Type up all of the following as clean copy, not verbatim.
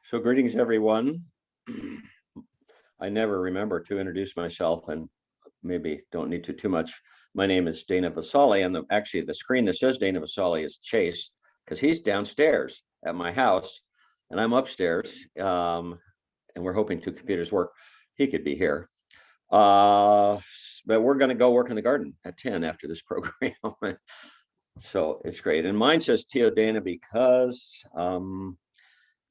So greetings, everyone. I never remember to introduce myself and maybe don't need to too much. My name is Dana Visalli, and actually the screen that says Dana Visalli is Chase because he's downstairs at my house and I'm upstairs. And we're hoping two computers work. He could be here. But we're going to go work in the garden at 10 after this program. So it's great. And mine says Tio Dana because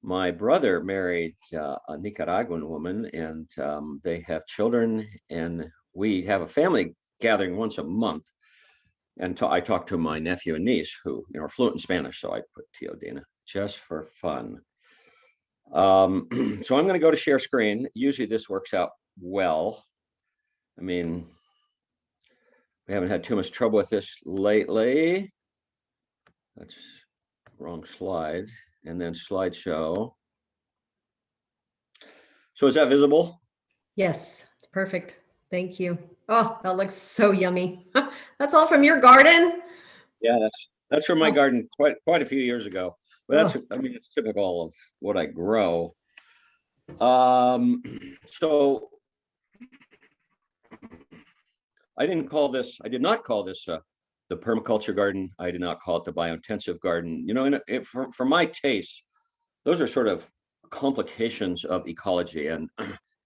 my brother married a Nicaraguan woman, and they have children, and we have a family gathering once a month. And I talk to my nephew and niece who are fluent in Spanish, so I put Tio Dana just for fun. So I'm going to go to share screen. Usually this works out well. I mean, we haven't had too much trouble with this lately. That's wrong slide. And then slideshow. So is that visible? Yes, it's perfect. Thank you. Oh, that looks so yummy. That's all from your garden? Yeah, that's from my garden quite a few years ago. But that's, I mean, it's typical of what I grow. So I did not call this the permaculture garden. I did not call it the biointensive garden. For my taste, those are sort of complications of ecology. And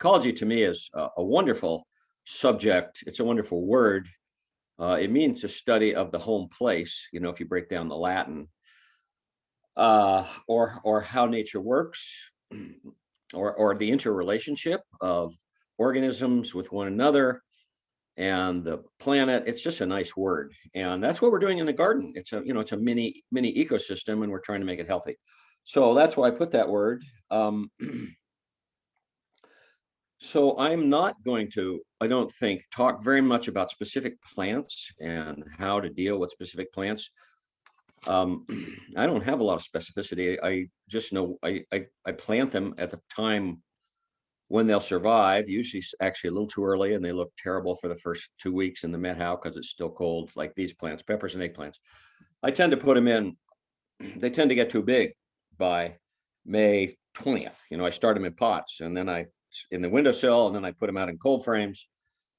ecology to me is a wonderful subject. It's a wonderful word. It means a study of the home place, if you break down the Latin, or how nature works, or the interrelationship of organisms with one another and the planet. It's just a nice word. And that's what we're doing in the garden. It's a mini ecosystem, and we're trying to make it healthy. So that's why I put that word. So I'm not going to, I don't think, talk very much about specific plants and how to deal with specific plants. I don't have a lot of specificity. I just know I plant them at the time when they'll survive, usually actually a little too early, and they look terrible for the first 2 weeks in the Methow because it's still cold, like these plants, peppers and eggplants. I tend to put them in, they tend to get too big by May 20th. I start them in pots, and then in the windowsill, and then I put them out in cold frames,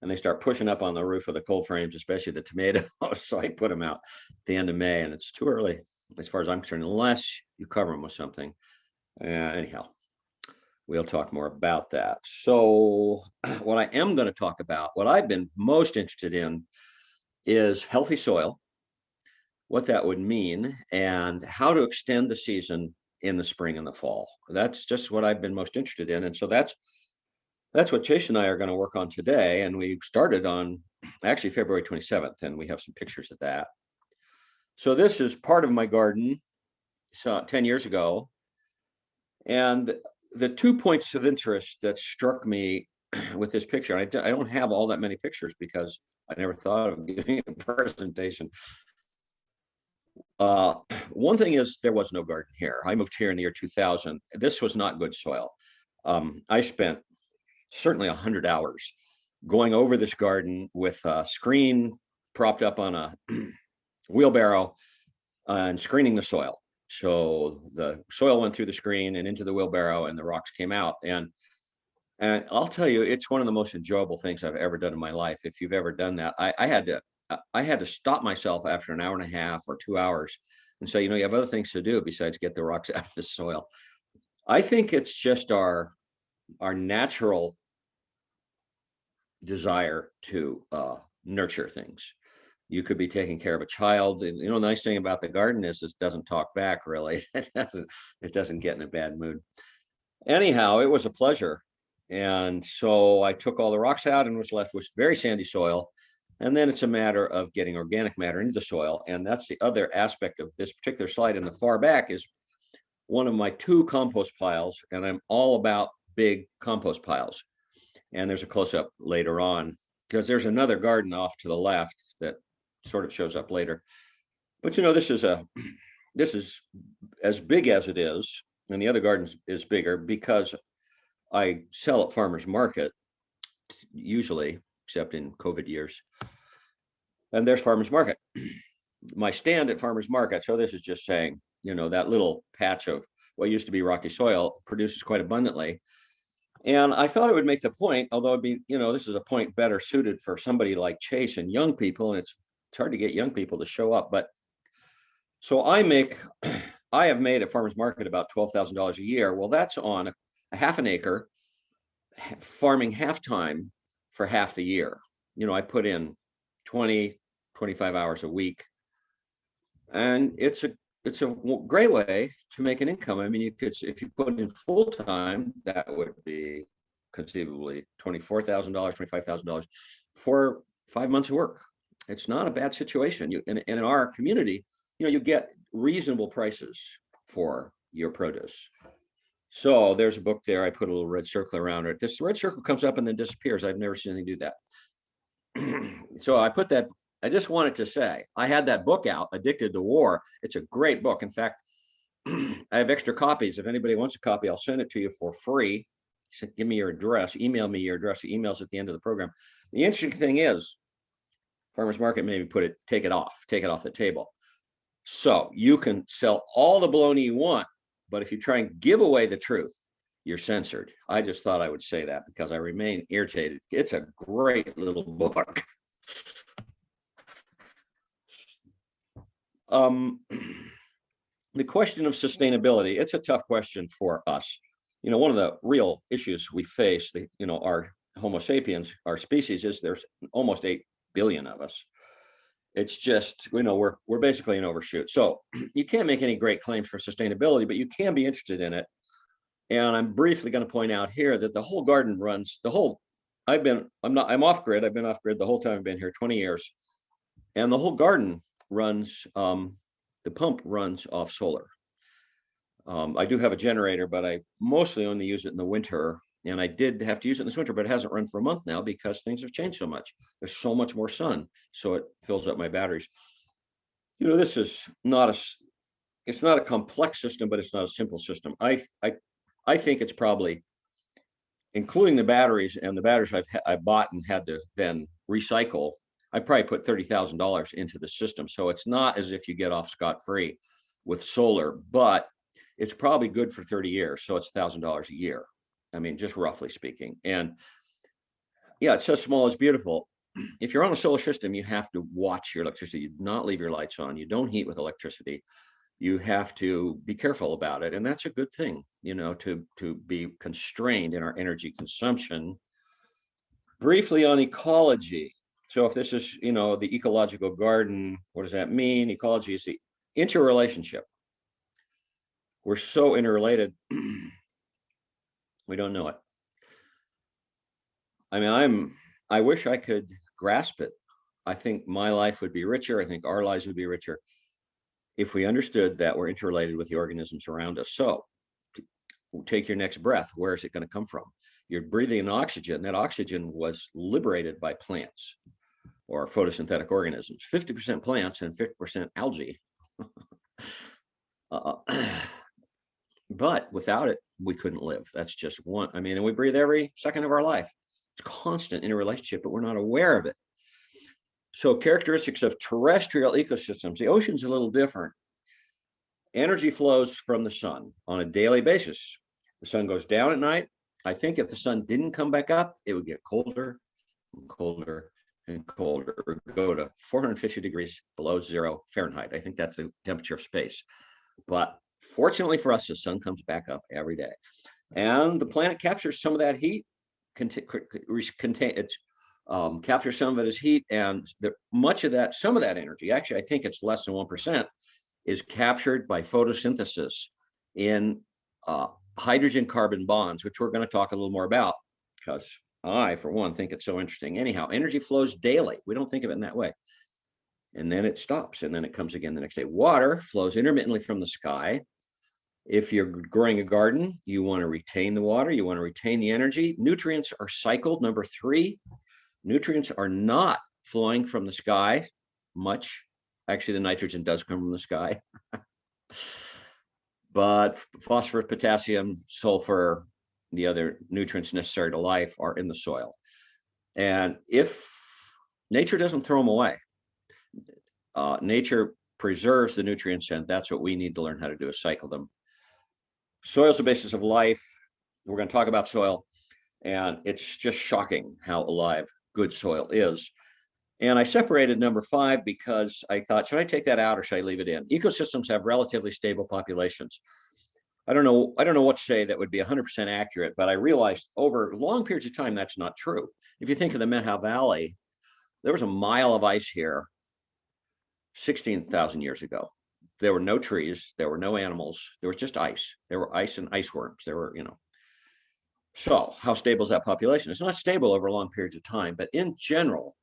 and they start pushing up on the roof of the cold frames, especially the tomatoes. So I put them out at the end of May, and it's too early as far as I'm concerned, unless you cover them with something. Anyhow, we'll talk more about that. So what I am going to talk about, what I've been most interested in, is healthy soil, what that would mean, and how to extend the season in the spring and the fall. That's just what I've been most interested in. And so that's what Chase and I are going to work on today. And we started on actually February 27th, and we have some pictures of that. So this is part of my garden, 10 years ago. And the 2 points of interest that struck me with this picture, I don't have all that many pictures because I never thought of giving a presentation. One thing is there was no garden here. I moved here in the year 2000. This was not good soil. I spent certainly 100 hours going over this garden with a screen propped up on a wheelbarrow and screening the soil. So the soil went through the screen and into the wheelbarrow, and the rocks came out. And I'll tell you, it's one of the most enjoyable things I've ever done in my life. If you've ever done that, I had to stop myself after an hour and a half or 2 hours and say, you have other things to do besides get the rocks out of the soil. I think it's just our natural desire to nurture things. You could be taking care of a child, and the nice thing about the garden is it doesn't talk back really. It doesn't get in a bad mood. Anyhow, it was a pleasure. And so I took all the rocks out and was left with very sandy soil. And then it's a matter of getting organic matter into the soil. And that's the other aspect of this particular slide. In the far back is one of my 2 compost piles, and I'm all about big compost piles. And there's a close-up later on because there's another garden off to the left that sort of shows up later. But this is as big as it is, and the other garden is bigger because I sell at farmers market usually, except in COVID years. And there's farmers market, my stand at farmers market. So this is just saying, that little patch of what used to be rocky soil produces quite abundantly. And I thought it would make the point, although it'd be, this is a point better suited for somebody like Chase and young people, and it's hard to get young people to show up. But so I have made at farmers market about $12,000 a year. Well, that's on a half an acre, farming half time for half the year. I put in 20, 25 hours a week, and it's a great way to make an income. I mean, if you put in full time, that would be conceivably $24,000, $25,000 for 5 months of work. It's not a bad situation. In our community, you get reasonable prices for your produce. So there's a book there. I put a little red circle around it. This red circle comes up and then disappears. I've never seen anything do that. So I just wanted to say, I had that book out, Addicted to War. It's a great book. In fact, I have extra copies. If anybody wants a copy, I'll send it to you for free. So give me your address, email me your address, emails at the end of the program. The interesting thing is, farmers market made me take it off the table. So you can sell all the baloney you want, but if you try and give away the truth, you're censored. I just thought I would say that because I remain irritated. It's a great little book. The question of sustainability, it's a tough question for us. One of the real issues we face, our Homo sapiens, our species, is there's almost 8 billion of us. It's just, we're basically an overshoot. So you can't make any great claims for sustainability, but you can be interested in it. And I'm briefly going to point out here that the whole garden runs, I'm off grid. I've been off grid the whole time I've been here, 20 years. And the whole garden runs, the pump runs off solar. I do have a generator, but I mostly only use it in the winter. And I did have to use it in this winter, but it hasn't run for a month now because things have changed so much. There's so much more sun, so it fills up my batteries. This is it's not a complex system, but it's not a simple system. I think it's probably, including the batteries and the batteries I bought and had to then recycle, I probably put $30,000 into the system. So it's not as if you get off scot-free with solar, but it's probably good for 30 years. So it's $1,000 a year. I mean, just roughly speaking. And yeah, it's so small, it's beautiful. If you're on a solar system, you have to watch your electricity. You do not leave your lights on. You don't heat with electricity. You have to be careful about it. And that's a good thing, to be constrained in our energy consumption. Briefly on ecology. So if this is, the ecological garden, what does that mean? Ecology is the interrelationship. We're so interrelated. We don't know it. I mean, I wish I could grasp it. I think my life would be richer. I think our lives would be richer if we understood that we're interrelated with the organisms around us. So take your next breath. Where is it going to come from? You're breathing in oxygen. That oxygen was liberated by plants or photosynthetic organisms, 50% plants and 50% algae. But without it, we couldn't live. That's just one. I mean, and we breathe every second of our life. It's constant in a relationship, but we're not aware of it. So characteristics of terrestrial ecosystems, the ocean's a little different. Energy flows from the sun on a daily basis. The sun goes down at night. I think if the sun didn't come back up, it would get colder and colder and colder, or go to 450 degrees below 0 Fahrenheit. I think that's the temperature of space. But fortunately for us, the sun comes back up every day. And the planet captures some of that heat, captures some of it as heat, and some of that energy, actually, I think it's less than 1%, is captured by photosynthesis in hydrogen-carbon bonds, which we're going to talk a little more about, because I, for one, think it's so interesting. Anyhow, energy flows daily. We don't think of it in that way. And then it stops, and then it comes again the next day. Water flows intermittently from the sky. If you're growing a garden, you want to retain the water. You want to retain the energy. Nutrients are cycled. Number 3, nutrients are not flowing from the sky much. Actually, the nitrogen does come from the sky. But phosphorus, potassium, sulfur, the other nutrients necessary to life are in the soil. And if nature doesn't throw them away, nature preserves the nutrients, and that's what we need to learn how to do, is cycle them. Soil is the basis of life. We're going to talk about soil, and it's just shocking how alive good soil is. And I separated number 5 because I thought, should I take that out or should I leave it in? Ecosystems have relatively stable populations. I don't know what to say that would be 100% accurate, but I realized over long periods of time that's not true. If you think of the Methow Valley, there was a mile of ice here 16,000 years ago. There were no trees, there were no animals, there was just ice. There were ice and ice worms. There were, So how stable is that population? It's not stable over long periods of time, but in general,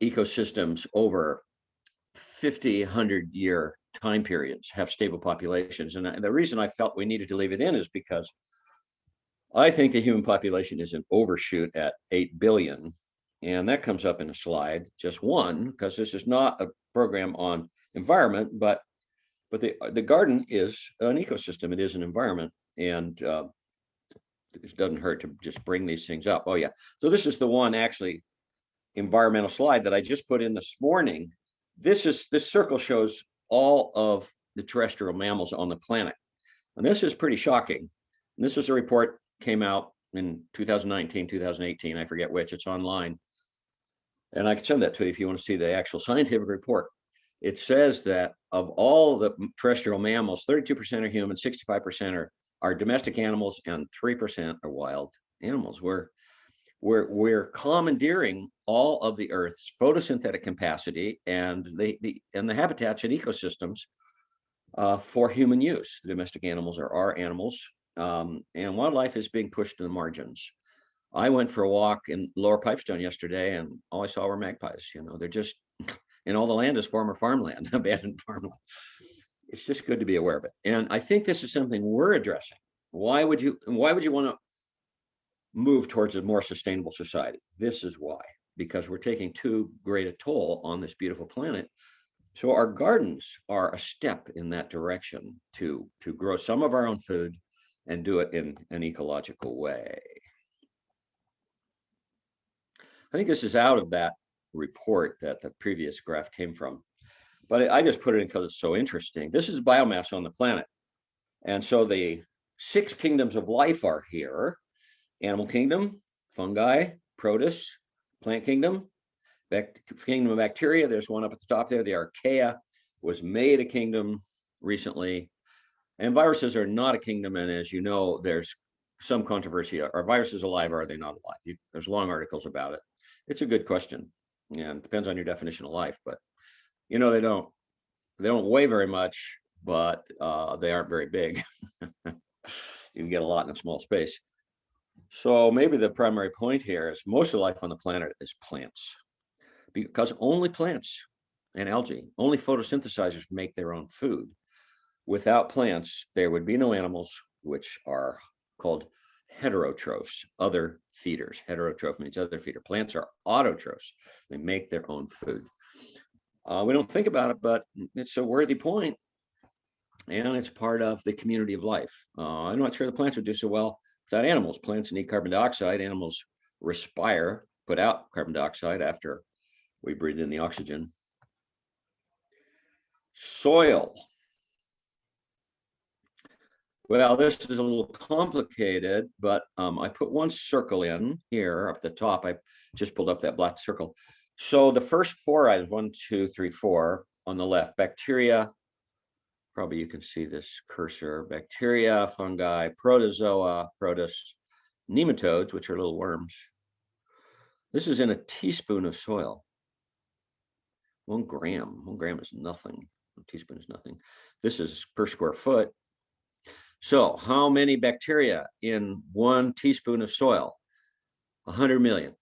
ecosystems over 50, 100-year time periods have stable populations. And the reason I felt we needed to leave it in is because I think the human population is an overshoot at 8 billion. And that comes up in a slide, just one, because this is not a program on environment, but the garden is an ecosystem. It is an environment. And it doesn't hurt to just bring these things up. Oh, yeah. So this is the one actually environmental slide that I just put in this morning. This circle shows all of the terrestrial mammals on the planet. And this is pretty shocking. And this was a report came out in 2019, 2018, I forget which, it's online. And I can send that to you if you want to see the actual scientific report. It says that of all the terrestrial mammals, 32% are human, 65% are domestic animals, and 3% are wild animals. We're commandeering all of the Earth's photosynthetic capacity and the habitats and ecosystems for human use. The domestic animals are our animals, and wildlife is being pushed to the margins. I went for a walk in Lower Pipestone yesterday, and all I saw were magpies. They're just, and all the land is former farmland, abandoned farmland. It's just good to be aware of it. And I think this is something we're addressing. Why would you want to move towards a more sustainable society? This is why, because we're taking too great a toll on this beautiful planet. So our gardens are a step in that direction to grow some of our own food and do it in an ecological way. I think this is out of that report that the previous graph came from, but I just put it in because it's so interesting. This is biomass on the planet. And so the 6 kingdoms of life are here: animal kingdom, fungi, protists, plant kingdom, kingdom of bacteria. There's one up at the top there. The archaea was made a kingdom recently. And viruses are not a kingdom. And as you know, there's some controversy. Are viruses alive or are they not alive? There's long articles about it. It's a good question, and it depends on your definition of life. But they don't weigh very much, but they aren't very big. You can get a lot in a small space. So maybe the primary point here is most of the life on the planet is plants, because only plants and algae, only photosynthesizers make their own food. Without plants, there would be no animals, which are called heterotrophs, other feeders. Heterotroph means other feeder. Plants are autotrophs. They make their own food. We don't think about it, but it's a worthy point, and it's part of the community of life. I'm not sure the plants would do so well without animals. Plants need carbon dioxide. Animals respire, put out carbon dioxide after we breathe in the oxygen. Soil. Well, this is a little complicated, but I put one circle in here up at the top. I just pulled up that black circle. So the first 4 items, 1, 2, 3, 4 on the left: bacteria, probably you can see this cursor, bacteria, fungi, protozoa, protists, nematodes, which are little worms. This is in a teaspoon of soil. 1 gram. 1 gram is nothing. A teaspoon is nothing. This is per square foot. So how many bacteria in 1 teaspoon of soil? 100 million.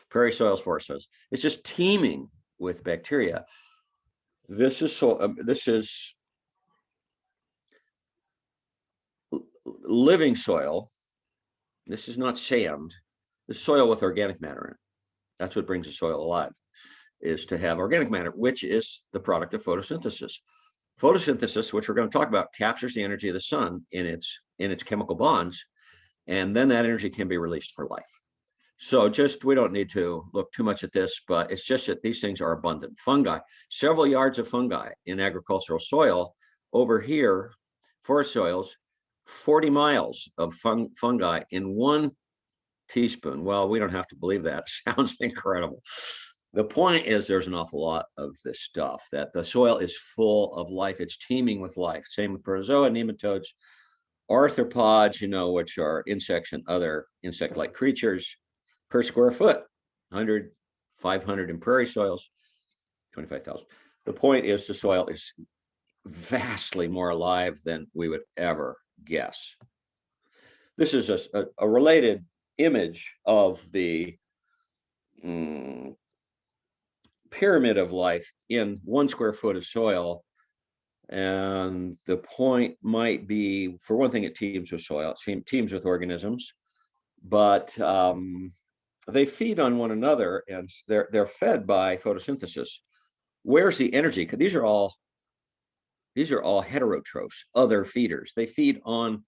Prairie soils, forest soils. It's just teeming with bacteria. This is living soil. This is not sand. This is soil with organic matter in it. That's what brings the soil alive, is to have organic matter, which is the product of photosynthesis. Photosynthesis, which we're going to talk about, captures the energy of the sun in its chemical bonds, and then that energy can be released for life. So we don't need to look too much at this, but it's just that these things are abundant. Fungi, several yards of fungi in agricultural soil over here, forest soils, 40 miles of fungi in one teaspoon. Well, we don't have to believe that. Sounds incredible. The point is there's an awful lot of this stuff, that the soil is full of life. It's teeming with life. Same with protozoa, nematodes, arthropods, which are insects and other insect-like creatures per square foot, 100, 500 in prairie soils, 25,000. The point is the soil is vastly more alive than we would ever guess. This is a related image of the pyramid of life in 1 square foot of soil. And the point might be, for one thing, it teems with soil, it teems with organisms, but they feed on one another, and they're fed by photosynthesis. Where's the energy? Because these are all heterotrophs, other feeders. They feed on,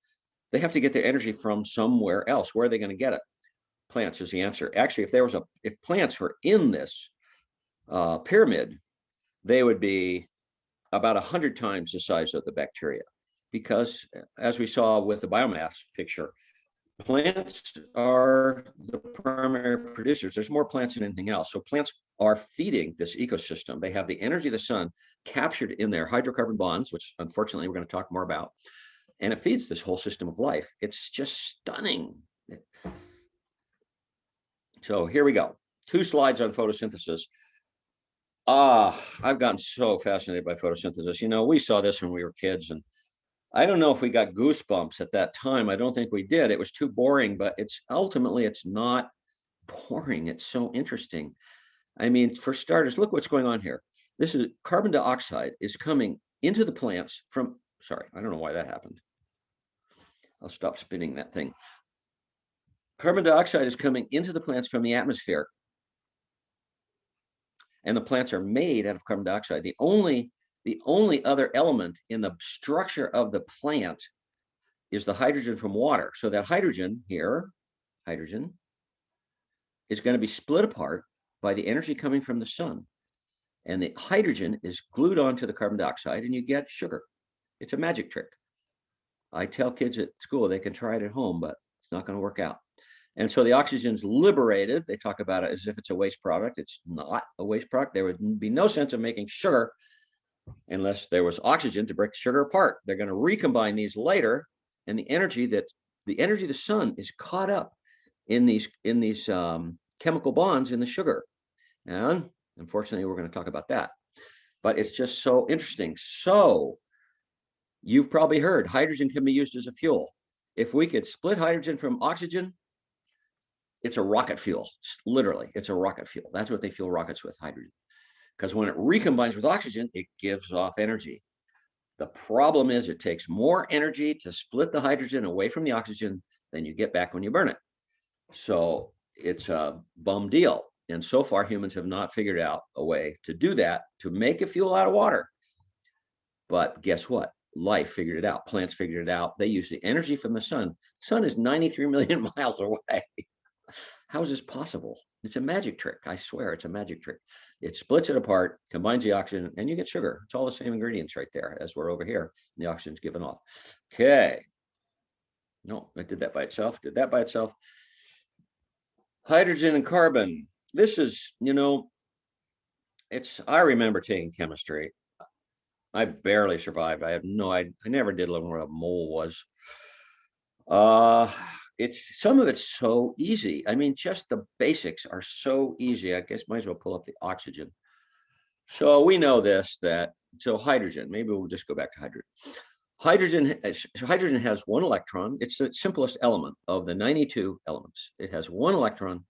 they have to get their energy from somewhere else. Where are they going to get it? Plants is the answer. Actually, if plants were in this pyramid, they would be about 100 times the size of the bacteria, because as we saw with the biomass picture, plants are the primary producers. There's more plants than anything else. So plants are feeding this ecosystem. They have the energy of the sun captured in their hydrocarbon bonds, which unfortunately we're going to talk more about, and it feeds this whole system of life. It's just stunning. So here we go. 2 slides on photosynthesis. I've gotten so fascinated by photosynthesis. We saw this when we were kids, and I don't know if we got goosebumps at that time. I don't think we did. It was too boring, but it's not boring. It's so interesting. I mean, for starters, look what's going on here. This is carbon dioxide is coming into the plants from, sorry, I don't know why that happened. I'll stop spinning that thing. Carbon dioxide is coming into the plants from the atmosphere, and the plants are made out of carbon dioxide. The only other element in the structure of the plant is the hydrogen from water. So that hydrogen here, is going to be split apart by the energy coming from the sun. And the hydrogen is glued onto the carbon dioxide, and you get sugar. It's a magic trick. I tell kids at school they can try it at home, but it's not going to work out. And so the oxygen's liberated. They talk about it as if it's a waste product. It's not a waste product. There would be no sense of making sugar unless there was oxygen to break the sugar apart. They're going to recombine these later, and the energy of the sun is caught up in these chemical bonds in the sugar. And unfortunately, we're going to talk about that. But it's just so interesting. So you've probably heard hydrogen can be used as a fuel. If we could split hydrogen from oxygen, it's a rocket fuel. Literally, it's a rocket fuel. That's what they fuel rockets with, hydrogen. Because when it recombines with oxygen, it gives off energy. The problem is it takes more energy to split the hydrogen away from the oxygen than you get back when you burn it. So it's a bum deal. And so far, humans have not figured out a way to do that, to make a fuel out of water. But guess what? Life figured it out. Plants figured it out. They use the energy from the sun. The sun is 93 million miles away. How is this possible? It's a magic trick. I swear it's a magic trick. It splits it apart, combines the oxygen, and you get sugar. It's all the same ingredients right there as we're over here. And the oxygen's given off. Okay. No, it did that by itself. Did that by itself. Hydrogen and carbon. This is, I remember taking chemistry. I barely survived. I never did learn what a mole was. Some of it's so easy. I mean, just the basics are so easy. I guess might as well pull up the oxygen. So we know so hydrogen, maybe we'll just go back to hydrogen. Hydrogen has 1 electron. It's the simplest element of the 92 elements. It has 1 electron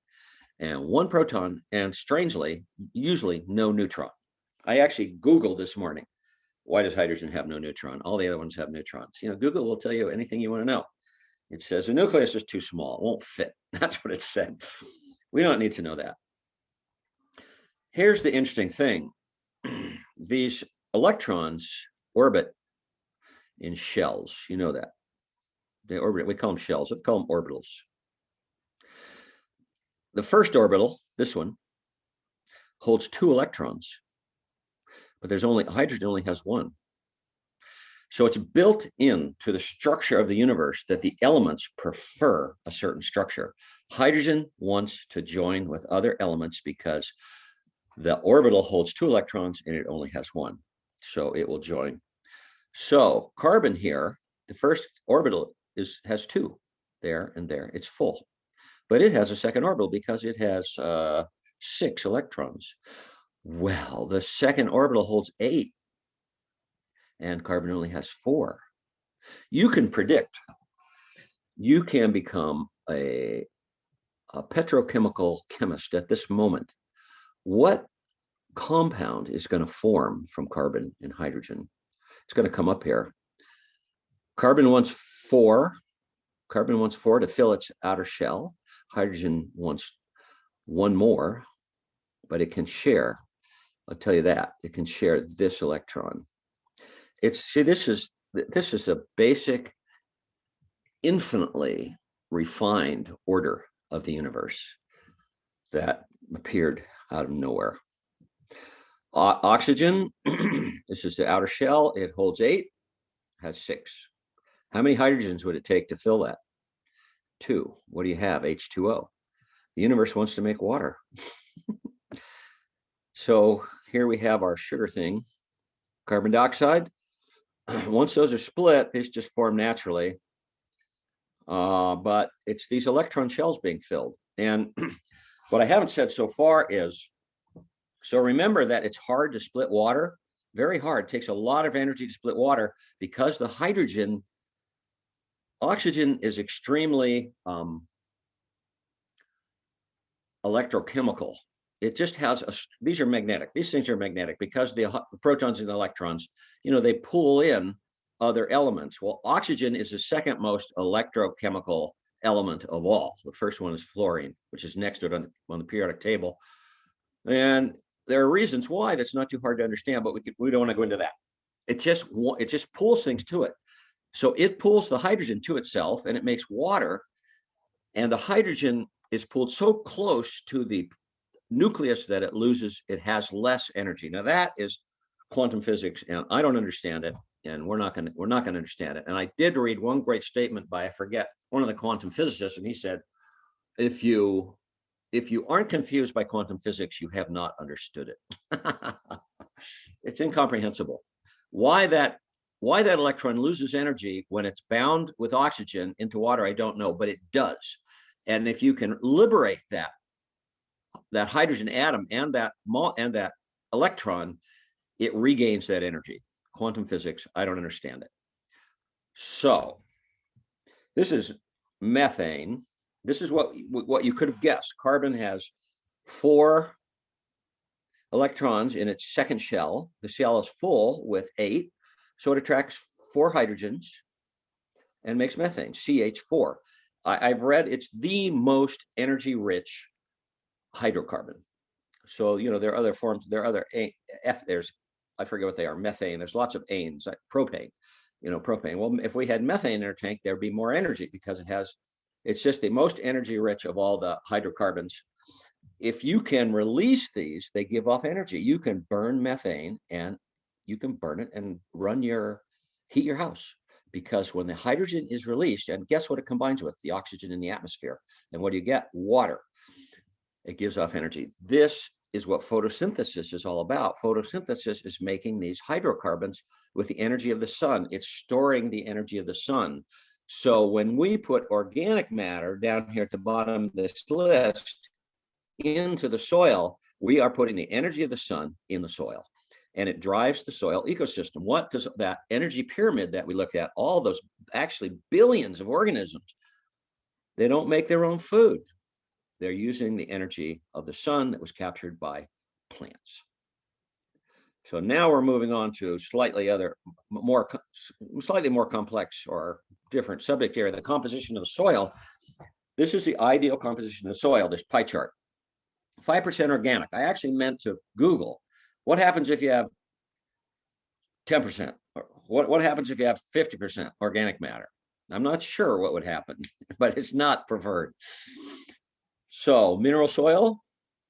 and 1 proton, and strangely, usually no neutron. I actually Googled this morning, why does hydrogen have no neutron? All the other ones have neutrons. Google will tell you anything you want to know. It says the nucleus is too small. It won't fit. That's what it said. We don't need to know that. Here's the interesting thing. These electrons orbit in shells. You know that. They orbit. We call them shells. We call them orbitals. The first orbital, this one, holds 2 electrons. But hydrogen only has 1. So it's built into the structure of the universe that the elements prefer a certain structure. Hydrogen wants to join with other elements because the orbital holds 2 electrons and it only has 1. So it will join. So carbon here, the first orbital has 2 there and there. It's full. But it has a second orbital because it has 6 electrons. Well, the second orbital holds 8 and carbon only has 4. You can predict, you can become a petrochemical chemist at this moment. What compound is going to form from carbon and hydrogen? It's going to come up here. Carbon wants 4. Carbon wants 4 to fill its outer shell. Hydrogen wants 1 more, but it can share. I'll tell you that it can share this electron. This is a basic, infinitely refined order of the universe that appeared out of nowhere. Oxygen, this is the outer shell. It holds 8, has 6. How many hydrogens would it take to fill that? 2. What do you have? H2O. The universe wants to make water. So here we have our sugar thing, carbon dioxide. Once those are split, these just form naturally. But it's these electron shells being filled. And what I haven't said so far is, so remember that it's hard to split water, very hard. It takes a lot of energy to split water because the hydrogen, oxygen is extremely electrochemical. It just has these are magnetic. These things are magnetic because the protons and the electrons, they pull in other elements. Well, oxygen is the second most electrochemical element of all. The first one is fluorine, which is next to it on the periodic table. And there are reasons why that's not too hard to understand, but we don't want to go into that. It just pulls things to it. So it pulls the hydrogen to itself and it makes water. And the hydrogen is pulled so close to the nucleus that it has less energy. Now that is quantum physics, and I don't understand it, and we're not going to understand it. And I did read one great statement by, I forget, one of the quantum physicists, and he said, if you aren't confused by quantum physics, you have not understood it. It's incomprehensible. Why that electron loses energy when it's bound with oxygen into water, I don't know, but it does. And if you can liberate that hydrogen atom and that electron, it regains that energy. Quantum physics, I don't understand it. So this is methane. This is what you could have guessed. Carbon has 4 electrons in its second shell. The shell is full with 8, so it attracts 4 hydrogens and makes methane, CH4. I've read it's the most energy-rich hydrocarbon. So, there are other forms, there are other I forget what they are, methane, there's lots of anes, like propane, propane. Well, if we had methane in our tank, there'd be more energy because it's just the most energy rich of all the hydrocarbons. If you can release these, they give off energy. You can burn methane and you can burn it and heat your house. Because when the hydrogen is released, and guess what it combines with? The oxygen in the atmosphere. And what do you get? Water. It gives off energy. This is what photosynthesis is all about. Photosynthesis is making these hydrocarbons with the energy of the sun. It's storing the energy of the sun. So when we put organic matter down here at the bottom of this list into the soil, we are putting the energy of the sun in the soil. And it drives the soil ecosystem. What does that energy pyramid that we looked at, all those actually billions of organisms, they don't make their own food. They're using the energy of the sun that was captured by plants. So now we're moving on to slightly more complex or different subject area, the composition of the soil. This is the ideal composition of the soil, this pie chart. 5% organic. I actually meant to Google, what happens if you have 10%? What happens if you have 50% organic matter? I'm not sure what would happen, but it's not preferred. So mineral soil,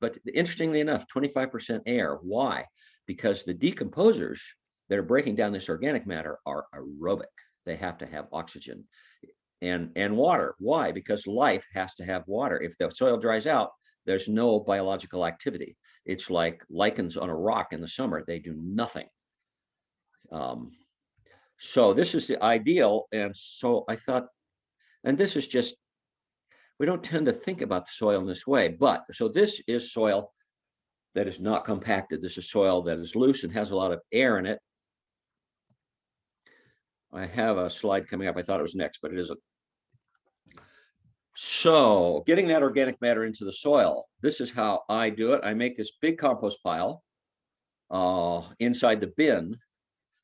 but interestingly enough, 25% air. Why? Because the decomposers that are breaking down this organic matter are aerobic. They have to have oxygen and water. Why? Because life has to have water. If the soil dries out, there's no biological activity. It's like lichens on a rock in the summer. They do nothing. So this is the ideal. And so I thought, and this is just, we don't tend to think about the soil in this way, but so this is soil that is not compacted. This is soil that is loose and has a lot of air in it. I have a slide coming up. I thought it was next, but it isn't. So getting that organic matter into the soil, this is how I do it. I make this big compost pile inside the bin.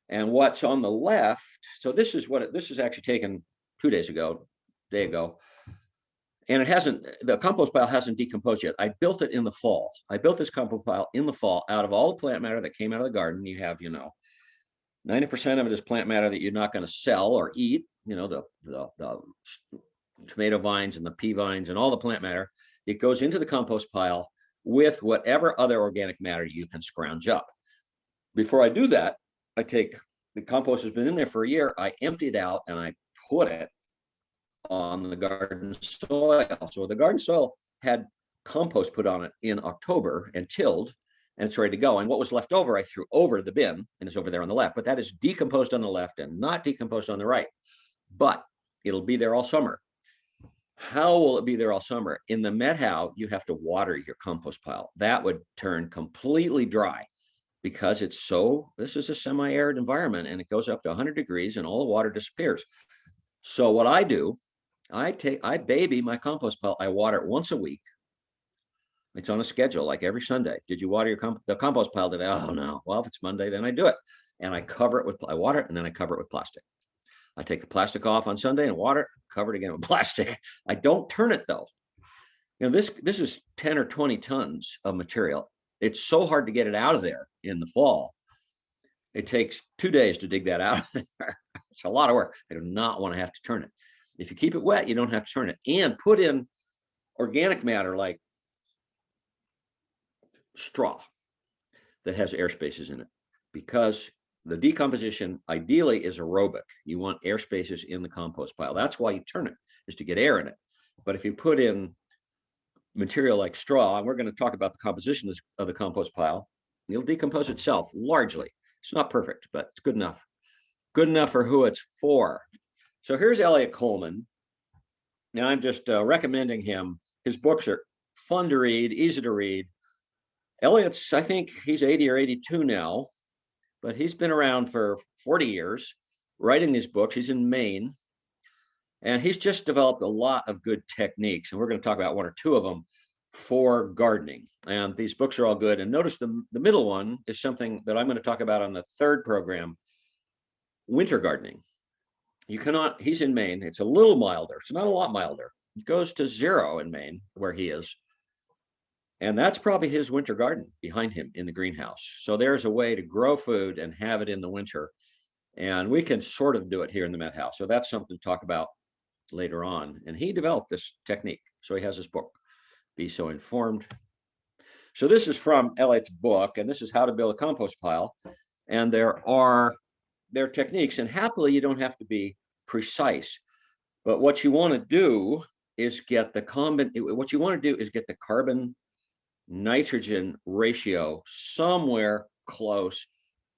And what's on the left, so this is what this is actually taken 2 days ago, day ago. And it hasn't, the compost pile hasn't decomposed yet. I built it in the fall. I built this compost pile in the fall out of all the plant matter that came out of the garden. You have, 90% of it is plant matter that you're not going to sell or eat, the tomato vines and the pea vines and all the plant matter. It goes into the compost pile with whatever other organic matter you can scrounge up. Before I do that, I take the compost has been in there for a year. I empty it out and I put it on the garden soil. So the garden soil had compost put on it in October and tilled, and it's ready to go. And what was left over, I threw over the bin, and it's over there on the left. But that is decomposed on the left and not decomposed on the right. But it'll be there all summer. How will it be there all summer? In the Methow, you have to water your compost pile. That would turn completely dry because this is a semi-arid environment and it goes up to 100 degrees and all the water disappears. So what I do, I baby my compost pile. I water it once a week. It's on a schedule, like every Sunday. Did you water the compost pile today? Oh no. Well, if it's Monday, then I do it. And I water it and then I cover it with plastic. I take the plastic off on Sunday and water it, cover it again with plastic. I don't turn it though. This is 10 or 20 tons of material. It's so hard to get it out of there in the fall. It takes 2 days to dig that out of there. It's a lot of work. I do not want to have to turn it. If you keep it wet, you don't have to turn it. And put in organic matter like straw that has air spaces in it, because the decomposition ideally is aerobic. You want air spaces in the compost pile. That's why you turn it, is to get air in it. But if you put in material like straw, and we're going to talk about the composition of the compost pile, it'll decompose itself largely. It's not perfect, but it's good enough. Good enough for who it's for. So here's Elliot Coleman. Now I'm just recommending him. His books are fun to read, easy to read. Elliot's, I think he's 80 or 82 now, but he's been around for 40 years writing these books. He's in Maine, and he's just developed a lot of good techniques. And we're going to talk about one or two of them for gardening. And these books are all good. And notice the middle one is something that I'm going to talk about on the third program, winter gardening. He's in Maine. It's a little milder. It's not a lot milder. It goes to 0 in Maine where he is. And that's probably his winter garden behind him in the greenhouse. So there's a way to grow food and have it in the winter. And we can sort of do it here in the Methow. So that's something to talk about later on. And he developed this technique. So he has this book, Be So Informed. So this is from Elliot's book, and this is how to build a compost pile. And there are techniques, and happily you don't have to be precise. But what you want to do is get the carbon nitrogen ratio somewhere close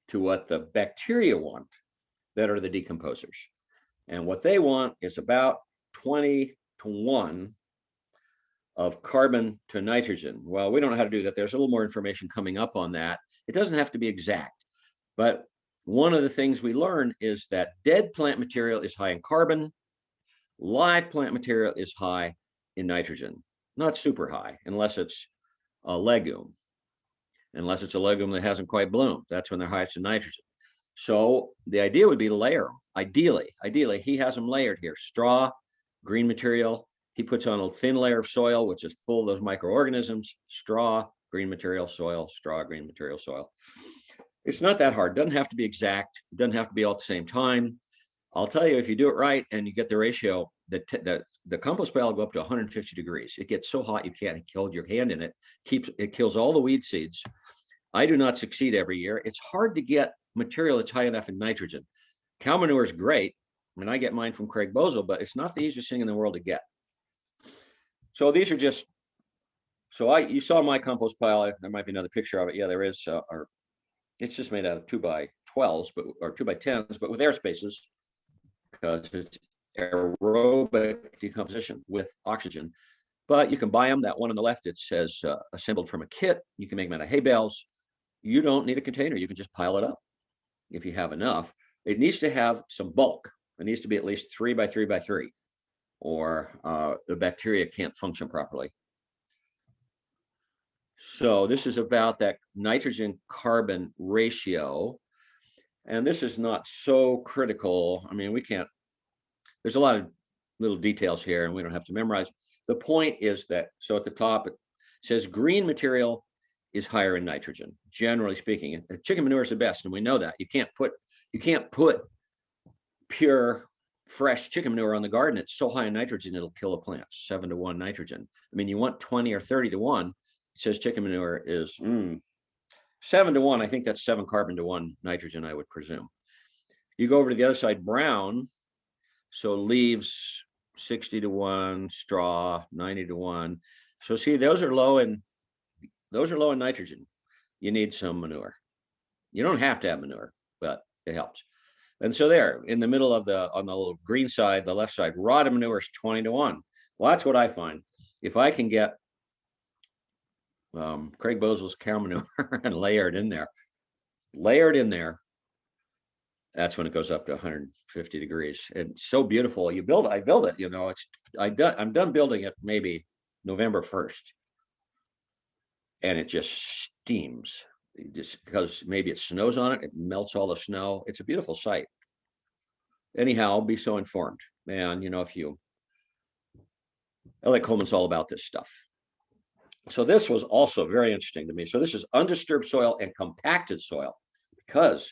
to what the bacteria want that are the decomposers. And what they want is about 20-1 of carbon to nitrogen. Well, we don't know how to do that. There's a little more information coming up on that. It doesn't have to be exact, but one of the things we learn is that dead plant material is high in carbon. Live plant material is high in nitrogen, not super high, unless it's a legume. Unless it's a legume that hasn't quite bloomed, that's when they're highest in nitrogen. So the idea would be to layer them. Ideally, he has them layered here. Straw, green material. He puts on a thin layer of soil, which is full of those microorganisms. Straw, green material, soil, straw, green material, soil. It's not that hard. It doesn't have to be exact. It doesn't have to be all at the same time. I'll tell you, if you do it right and you get the ratio, the compost pile will go up to 150 degrees. It gets so hot you can't hold your hand in it. It kills all the weed seeds. I do not succeed every year. It's hard to get material that's high enough in nitrogen. Cow manure is great. I mean, I get mine from Craig Bozel, but it's not the easiest thing in the world to get. So these are just, you saw my compost pile. There might be another picture of it. Yeah, there is. It's just made out of 2x12s, or 2x10s, but with air spaces, because it's aerobic decomposition with oxygen. But you can buy them. That one on the left, it says assembled from a kit. You can make them out of hay bales. You don't need a container. You can just pile it up if you have enough. It needs to have some bulk. It needs to be at least 3x3x3, or the bacteria can't function properly. So this is about that nitrogen carbon ratio. And this is not so critical. I mean, there's a lot of little details here and we don't have to memorize. The point is that, so at the top, it says green material is higher in nitrogen, generally speaking. Chicken manure is the best, and we know that. You can't put pure, fresh chicken manure on the garden. It's so high in nitrogen, it'll kill a plant, 7-to-1 nitrogen. I mean, you want 20 or 30-to-1. It says chicken manure is 7-to-1. I think that's 7 carbon-to-1 nitrogen, I would presume. You go over to the other side, brown. So leaves 60-to-1, straw 90-to-1. So see, those are low in nitrogen. You need some manure. You don't have to have manure, but it helps. And so there, in the middle of on the little green side, the left side, raw manure is 20-to-1. Well, that's what I find. If I can get Craig Bozel's cow manure and layer it in there, that's when it goes up to 150 degrees. It's so beautiful. I build it, I'm done building it maybe November 1st. And it just steams, just because maybe it snows on it. It melts all the snow. It's a beautiful sight. Anyhow, be so informed. And Elliot Coleman's all about this stuff. So this was also very interesting to me. So this is undisturbed soil and compacted soil, because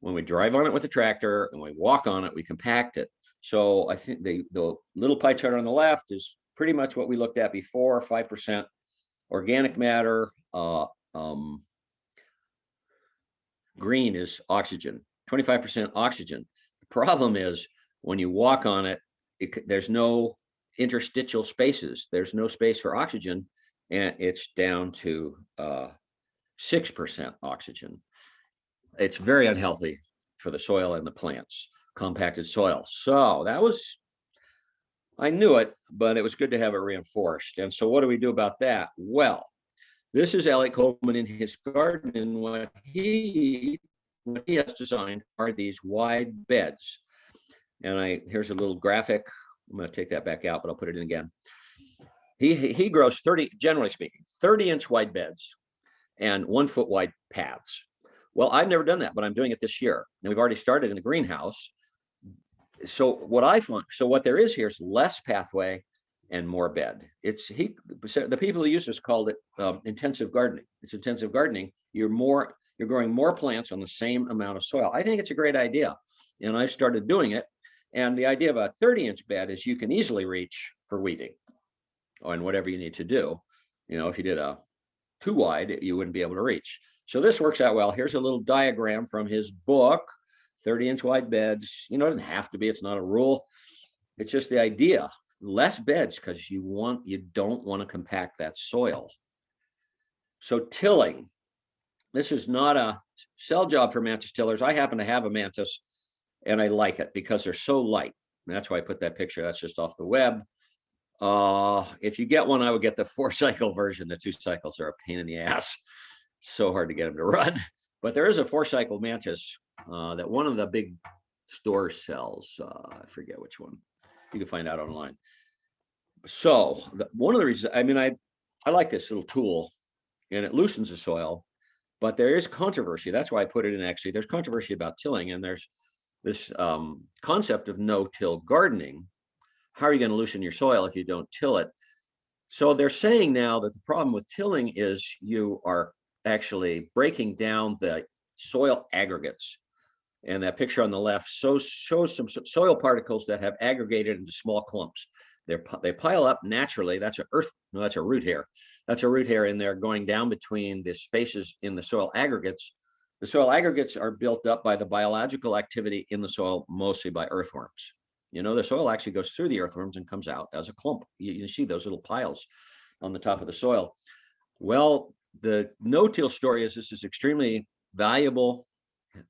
when we drive on it with a tractor and we walk on it, we compact it. So I think the little pie chart on the left is pretty much what we looked at before, 5% organic matter. Green is oxygen, 25% oxygen. The problem is when you walk on it, there's no interstitial spaces. There's no space for oxygen, and it's down to 6% oxygen. It's very unhealthy for the soil and the plants, compacted soil. So I knew it, but it was good to have it reinforced. And so what do we do about that? Well, this is Elliot Coleman in his garden, and what he has designed are these wide beds. And here's a little graphic. I'm going to take that back out, but I'll put it in again. He grows generally speaking, 30-inch wide beds and 1-foot wide paths. Well, I've never done that, but I'm doing it this year. And we've already started in the greenhouse. So what there is here is less pathway and more bed. The people who use this called it intensive gardening. It's intensive gardening. You're growing more plants on the same amount of soil. I think it's a great idea. And I started doing it. And the idea of a 30-inch bed is you can easily reach for weeding and whatever you need to do. If you did a 2 wide, you wouldn't be able to reach. So this works out well. Here's a little diagram from his book, 30-inch wide beds. It doesn't have to be, it's not a rule. It's just the idea, less beds, because you don't want to compact that soil. So tilling, this is not a sell job for mantis tillers. I happen to have a mantis and I like it because they're so light. And that's why I put that picture. That's just off the web. If you get one, I would get the 4-cycle version. The 2 cycles are a pain in the ass. So hard to get them to run. But there is a 4-cycle mantis that one of the big stores sells. I forget which one. You can find out online. So one of the reasons, I like this little tool, and it loosens the soil, but there is controversy. That's why I put it in. Actually, there's controversy about tilling, and there's this concept of no-till gardening. How are you going to loosen your soil if you don't till it? So they're saying now that the problem with tilling is you are actually breaking down the soil aggregates. And that picture on the left shows some soil particles that have aggregated into small clumps. They pile up naturally. That's a root hair. That's a root hair in there going down between the spaces in the soil aggregates. The soil aggregates are built up by the biological activity in the soil, mostly by earthworms. The soil actually goes through the earthworms and comes out as a clump. You see those little piles on the top of the soil. Well, the no-till story is this is extremely valuable